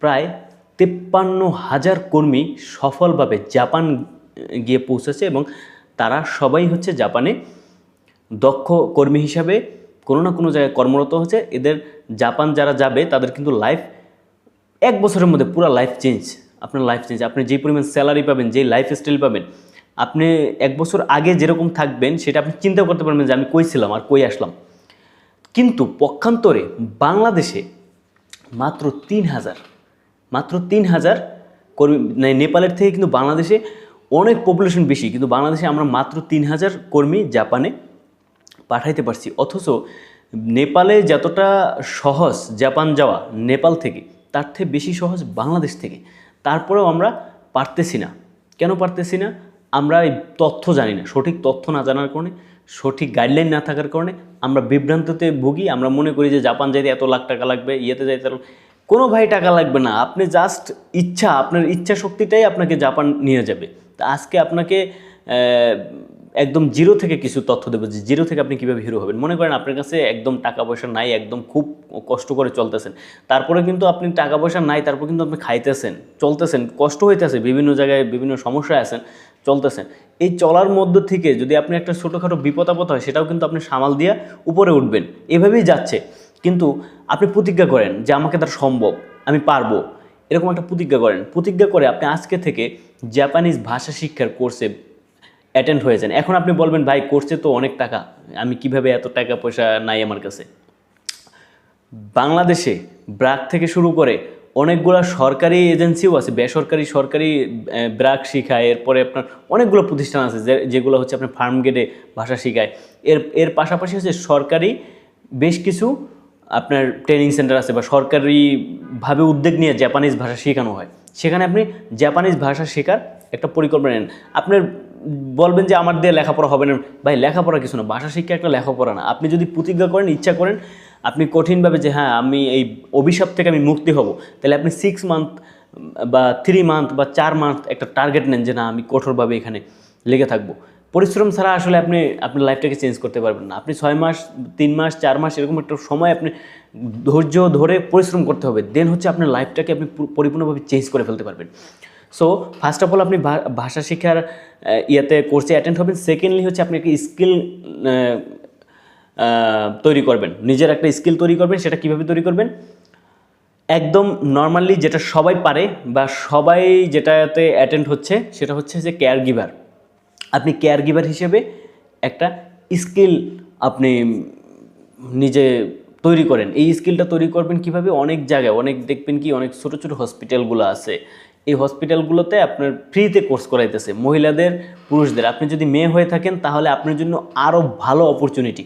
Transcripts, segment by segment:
প্রায় 53,000 কর্মী সফলভাবে জাপান গিয়ে পৌঁছেছে এবং তারা সবাই হচ্ছে জাপানে দক্ষ কর্মী হিসাবে কোনো না কোনো জায়গায় কর্মরত হচ্ছে। এদের জাপান যারা যাবে তাদের কিন্তু লাইফ 1 বছরের মধ্যে পুরো লাইফ চেঞ্জ। আপনার লাইফ চেঞ্জ, আপনি যে পরিমাণ স্যালারি পাবেন, যে লাইফ স্টাইল পাবেন, আপনি 1 বছর আগে যেরকম থাকবেন সেটা আপনি চিন্তা করতে পারবেন যে আমি কই ছিলাম আর কই আসলাম। কিন্তু পক্ষান্তরে বাংলাদেশে মাত্র 3,000 কর্মী, নেপালের থেকে কিন্তু বাংলাদেশে অনেক পপুলেশন বেশি, কিন্তু বাংলাদেশে আমরা মাত্র 3,000 কর্মী জাপানে পাঠাইতে পারছি। অথচ নেপালে যতটা সহজ জাপান যাওয়া নেপাল থেকে, তার থেকে বেশি সহজ বাংলাদেশ থেকে। তারপরেও আমরা পারতেছি না। কেন পারতেছি না? আমরা এই তথ্য জানি না, সঠিক তথ্য না জানার কারণে, সঠিক গাইডলাইন না থাকার কারণে আমরা বিভ্রান্ততে ভুগি। আমরা মনে করি যে জাপান যাইতে এত লাখ টাকা লাগবে, ইয়েতে যাইতে কোনো ভাই টাকা লাগবে না। আপনি জাস্ট ইচ্ছা, আপনার ইচ্ছা শক্তিটাই আপনাকে জাপান নিয়ে যাবে। তা আজকে আপনাকে একদম জিরো থেকে কিছু তথ্য দেবো যে জিরো থেকে আপনি কীভাবে হিরো হবেন। মনে করেন আপনার কাছে একদম টাকা পয়সা নাই, একদম খুব কষ্ট করে চলতেছেন, তারপরে কিন্তু আপনি টাকা পয়সা নাই, তারপর কিন্তু আপনি খাইতেছেন, চলতেছেন, কষ্ট হইতেছে, বিভিন্ন জায়গায় বিভিন্ন সমস্যায় আছেন, চলতেছেন। এই চলার মধ্য থেকে যদি আপনি একটা ছোটোখাটো বিপদ আপদ হয়, সেটাও কিন্তু আপনি সামাল দিয়ে উপরে উঠবেন। এভাবেই যাচ্ছে। কিন্তু আপনি প্রতিজ্ঞা করেন যে আমাকে তার সম্ভব, আমি পারবো, এরকম একটা প্রতিজ্ঞা করেন। প্রতিজ্ঞা করে আপনি আজকে থেকে জাপানিজ ভাষা শিক্ষার কোর্সে অ্যাটেন্ড হয়ে যান। এখন আপনি বলবেন ভাই কোর্সে তো অনেক টাকা, আমি কিভাবে, এত টাকা পয়সা নাই আমার কাছে। বাংলাদেশে ব্র্যাক থেকে শুরু করে অনেকগুলো সরকারি এজেন্সিও আছে, বেসরকারি সরকারি ব্র্যাক শেখায়। এরপরে আপনার অনেকগুলো প্রতিষ্ঠান আছে যেগুলো হচ্ছে আপনার ফার্ম গেটে ভাষা শেখায়। এর পাশাপাশি হচ্ছে সরকারি বেশ কিছু আপনার ট্রেনিং সেন্টার আছে বা সরকারিভাবে উদ্যোগ নিয়ে জাপানিজ ভাষা শেখানো হয়। সেখানে আপনি জাপানিজ ভাষা শেখার একটা পরিকল্পনা নেন। আপনার বলবেন যে আমার দিয়ে লেখাপড়া হবে না। ভাই লেখাপড়া কিছু না, ভাষা শিক্ষা একটা লেখাপড়া না। আপনি যদি প্রতিজ্ঞা করেন, ইচ্ছা করেন, আপনি কঠিনভাবে যে হ্যাঁ আমি এই অভিশাপ থেকে আমি মুক্তি হব, তাহলে আপনি 6 মান্থ বা 3 মান্থ বা 4 মান্থ একটা টার্গেট নেন যে না আমি কঠোরভাবে এখানে লেগে থাকবো। পরিশ্রম ছাড়া আসলে আপনি আপনার লাইফটাকে চেঞ্জ করতে পারবেন না। আপনি 6 মাস, 3 মাস, 4 মাস এরকম একটা সময় আপনি ধৈর্য ধরে পরিশ্রম করতে হবে। দেন হচ্ছে আপনার লাইফটাকে আপনি পরিপূর্ণভাবে চেঞ্জ করে ফেলতে পারবেন। সো ফার্স্ট অফ অল আপনি ভাষা শিক্ষার ইয়েতে কোর্সে অ্যাটেন্ড হবেন। সেকেন্ডলি হচ্ছে আপনি একটা স্কিল তৈরি করবেন, নিজের একটা স্কিল তৈরি করবেন। সেটা কীভাবে তৈরি করবেন? একদম নর্মালি যেটা সবাই পারে বা সবাই যেটাতে অ্যাটেন্ড হচ্ছে, সেটা হচ্ছে যে কেয়ার গিভার। আপনি কেয়ার গিভার হিসেবে একটা স্কিল আপনি নিজে তৈরি করেন। এই স্কিলটা তৈরি করবেন কিভাবে? অনেক জায়গায় দেখবেন কি অনেক ছোটো ছোটো হসপিটালগুলো আছে, এই হসপিটালগুলোতে আপনার ফ্রিতে কোর্স করাইতেছে মহিলাদের, পুরুষদের। আপনি যদি মেয়ে হয়ে থাকেন তাহলে আপনার জন্য আরও ভালো অপরচুনিটি।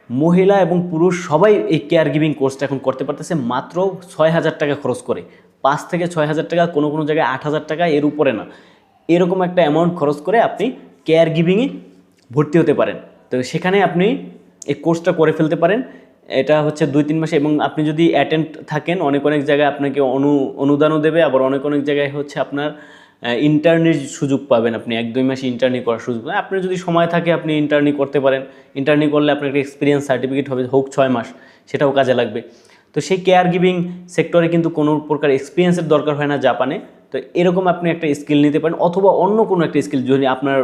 মহিলা এবং পুরুষ সবাই এই কেয়ার গিভিং কোর্সটা এখন করতে পারতেছে মাত্র 6,000 টাকা খরচ করে। 5 থেকে 6,000 টাকা, কোনো কোনো জায়গায় 8,000 টাকা, এর উপরে না। এরকম একটা অ্যামাউন্ট খরচ করে আপনি কেয়ার গিভিংয়ে ভর্তি হতে পারেন। তো সেখানে আপনি এই কোর্সটা করে ফেলতে পারেন। এটা হচ্ছে 2-3 মাসে, এবং আপনি যদি অ্যাটেন্ড থাকেন অনেক জায়গায় আপনাকে অনুদানও দেবে। আবার অনেক জায়গায় হচ্ছে আপনার ইন্টার্নির সুযোগ পাবেন। আপনি 1-2 মাস ইন্টার্নি করার সুযোগ পাবেন। আপনার যদি সময় থাকে আপনি ইন্টার্নি করতে পারেন। ইন্টার্নি করলে আপনার একটা এক্সপিরিয়েন্স সার্টিফিকেট হবে, হোক 6 মাস, সেটাও কাজে লাগবে। তো সেই কেয়ার গিভিং সেক্টরে কিন্তু কোনো প্রকার এক্সপিরিয়েন্সের দরকার হয় না জাপানে। তো এরকম আপনি একটা স্কিল নিতে পারেন, অথবা অন্য কোনো একটা স্কিল। যদি আপনার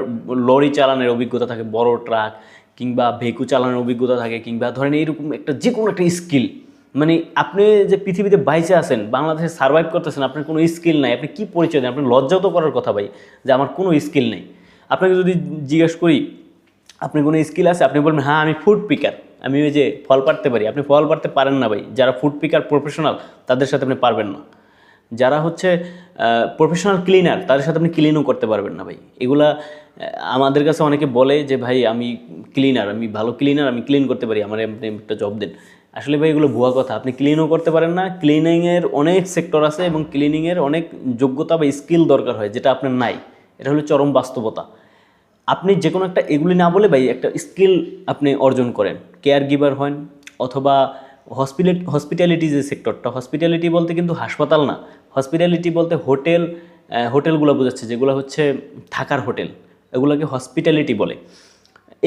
লরি চালানোর অভিজ্ঞতা থাকে, বড় ট্রাক কিংবা ভেকু চালানোর অভিজ্ঞতা থাকে, কিংবা ধরেন এরকম একটা যে কোনো একটা স্কিল, মানে আপনি যে পৃথিবীতে বাইচে আছেন, বাংলাদেশে সার্ভাইভ করতেছেন, আপনার কোনো স্কিল নাই, আপনি কি পরিচয় দেন? আপনার লজ্জাও তো করার কথা ভাই যে আমার কোনো স্কিল নেই। আপনাকে যদি জিজ্ঞেস করি আপনি কোনো স্কিল আছে, আপনি বলবেন হ্যাঁ আমি ফুড পিকার, আমি ওই যে ফল পাড়তে পারি। আপনি ফল পাড়তে পারেন না ভাই। যারা ফুড পিকার প্রফেশনাল তাদের সাথে আপনি পারবেন না। যারা হচ্ছে প্রফেশনাল ক্লিনার তাদের সাথে আপনি ক্লিনও করতে পারবেন না ভাই। এগুলা আমাদের কাছে অনেকে বলে যে ভাই আমি ক্লিনার, আমি ভালো ক্লিনার, আমি ক্লিন করতে পারি, আমার আপনি একটা জব দেন। আসলে ভাই এগুলো ভুয়া কথা। আপনি ক্লিনও করতে পারেন না। ক্লিনিংয়ের অনেক সেক্টর আছে এবং ক্লিনিংয়ের অনেক যোগ্যতা বা স্কিল দরকার হয়, যেটা আপনার নাই। এটা হলো চরম বাস্তবতা। আপনি যে কোনো একটা এগুলি না বলে ভাই একটা স্কিল আপনি অর্জন করেন, কেয়ার গিভার হন, অথবা হসপিটালিটি যে সেক্টরটা, হসপিটালিটি বলতে কিন্তু হাসপাতাল না, হসপিটালিটি বলতে হোটেলগুলো বোঝাচ্ছে, যেগুলো হচ্ছে থাকার হোটেল, এগুলোকে হসপিটালিটি বলে।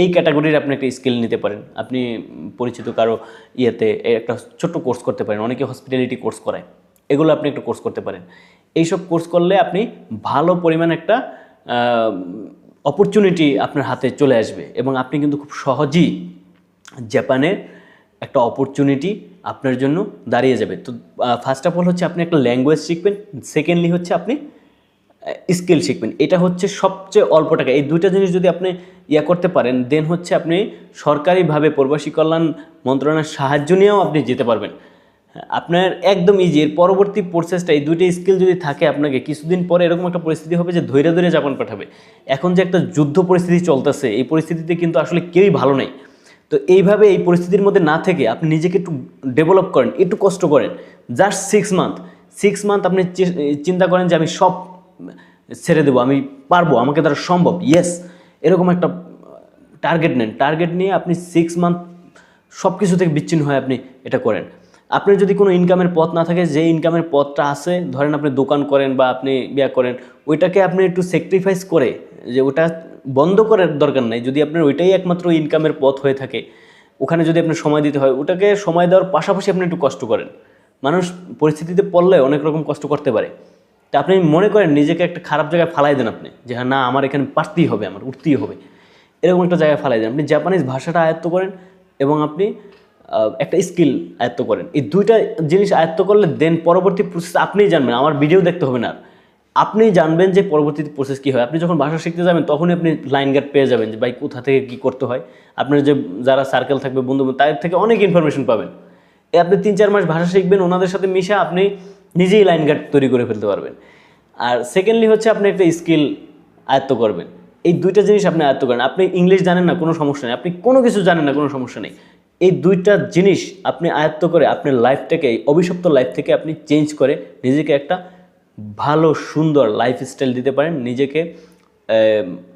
এই ক্যাটাগরির আপনি একটা স্কিল নিতে পারেন। আপনি পরিচিত কারো ইয়েতে একটা ছোট্ট কোর্স করতে পারেন। অনেকে হসপিটালিটি কোর্স করায়। এগুলো আপনি একটা কোর্স করতে পারেন। এইসব কোর্স করলে আপনি ভালো পরিমাণ একটা অপরচুনিটি আপনার হাতে চলে আসবে এবং আপনি কিন্তু খুব সহজেই জাপানের একটা অপরচুনিটি আপনার জন্য দাঁড়িয়ে যাবে। তো ফার্স্ট অফ অল হচ্ছে আপনি একটা ল্যাঙ্গুয়েজ শিখবেন, সেকেন্ডলি হচ্ছে আপনি স্কিল শিখবেন। এটা হচ্ছে সবচেয়ে অল্প টাকা। এই দুইটা জিনিস যদি আপনি করতে পারেন, দেন হচ্ছে আপনি সরকারিভাবে প্রবাসী কল্যাণ মন্ত্রণালয়ের সাহায্য নিয়েও আপনি যেতে পারবেন। আপনার একদম ইজি। এর পরবর্তী প্রসেসটা, এই দুইটা স্কিল যদি থাকে আপনাকে, কিছুদিন পরে এরকম একটা পরিস্থিতি হবে যে ধৈর্য ধরে জাপান পাঠাবে। এখন যে একটা যুদ্ধ পরিস্থিতি চলতেছে, এই পরিস্থিতিতে কিন্তু আসলে কেউই ভালো নেই। তো এইভাবে এই পরিস্থিতির মধ্যে না থেকে আপনি নিজেকে একটু ডেভেলপ করেন, একটু কষ্ট করেন। জাস্ট 6 মান্থ আপনি চিন্তা করেন যে আমি সব ছেড়ে দেবো, আমি পারবো, আমাকে দ্বারা সম্ভব, ইয়েস, এরকম একটা টার্গেট নেন। টার্গেট নিয়ে আপনি 6 মান্থ সব কিছু থেকে বিচ্ছিন্ন হয়ে আপনি এটা করেন। আপনার যদি কোনো ইনকামের পথ না থাকে, যে ইনকামের পথটা আছে, ধরেন আপনি দোকান করেন বা আপনি করেন, ওইটাকে আপনি একটু স্যাক্রিফাইস করে, যে ওটা বন্ধ করার দরকার নাই। যদি আপনার ওইটাই একমাত্র ইনকামের পথ হয়ে থাকে, ওখানে যদি আপনার সময় দিতে হয়, ওটাকে সময় দেওয়ার পাশাপাশি আপনি একটু কষ্ট করেন। মানুষ পরিস্থিতিতে পড়লে অনেক রকম কষ্ট করতে পারে। তা আপনি মনে করেন নিজেকে একটা খারাপ জায়গায় ফালাই দেন আপনি, যে হ্যাঁ না, আমার এখানে পারতেই হবে, আমার উঠতেই হবে, এরকম একটা জায়গায় ফালাই দেন। আপনি জাপানিজ ভাষাটা আয়ত্ত করেন এবং আপনি একটা স্কিল আয়ত্ত করেন। এই দুইটা জিনিস আয়ত্ত করলে দেন পরবর্তী প্রসেস আপনিই জানবেন, আমার ভিডিও দেখতে হবে না। আপনিই জানবেন যে পরবর্তী প্রসেস কী হয়। আপনি যখন ভাষা শিখতে যাবেন তখনই আপনি লাইন গার্ড পেয়ে যাবেন যে ভাই কোথা থেকে কী করতে হয়। আপনার যে যারা সার্কেল থাকবে, বন্ধু, তাদের থেকে অনেক ইনফরমেশন পাবেন। আপনি 3-4 মাস ভাষা শিখবেন, ওনাদের সাথে মিশে আপনি নিজেই লাইন গার্ড তৈরি করে ফেলতে পারবেন। আর সেকেন্ডলি হচ্ছে আপনি একটা স্কিল আয়ত্ত করবেন। এই দুইটা জিনিস আপনি আয়ত্ত করেন। আপনি ইংলিশ জানেন না, কোনো সমস্যা নেই। আপনি কোনো কিছু জানেন না, কোনো সমস্যা নেই। এই দুইটা জিনিস আপনি আয়ত্ত করে আপনার লাইফটাকে, এই অভিশপ্ত লাইফ থেকে আপনি চেঞ্জ করে নিজেকে একটা ভালো সুন্দর লাইফস্টাইল দিতে পারেন। নিজেকে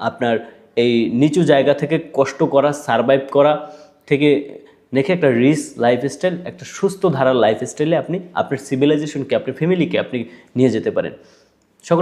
আপনার এই নিচু জায়গা থেকে কষ্ট করা, সারভাইভ করা থেকে দেখে একটা রিচ লাইফস্টাইল, একটা সুস্থ ধারার লাইফস্টাইলে আপনি আপনার সিভিলাইজেশনকে, আপনার ফ্যামিলিকে আপনি নিয়ে যেতে পারেন।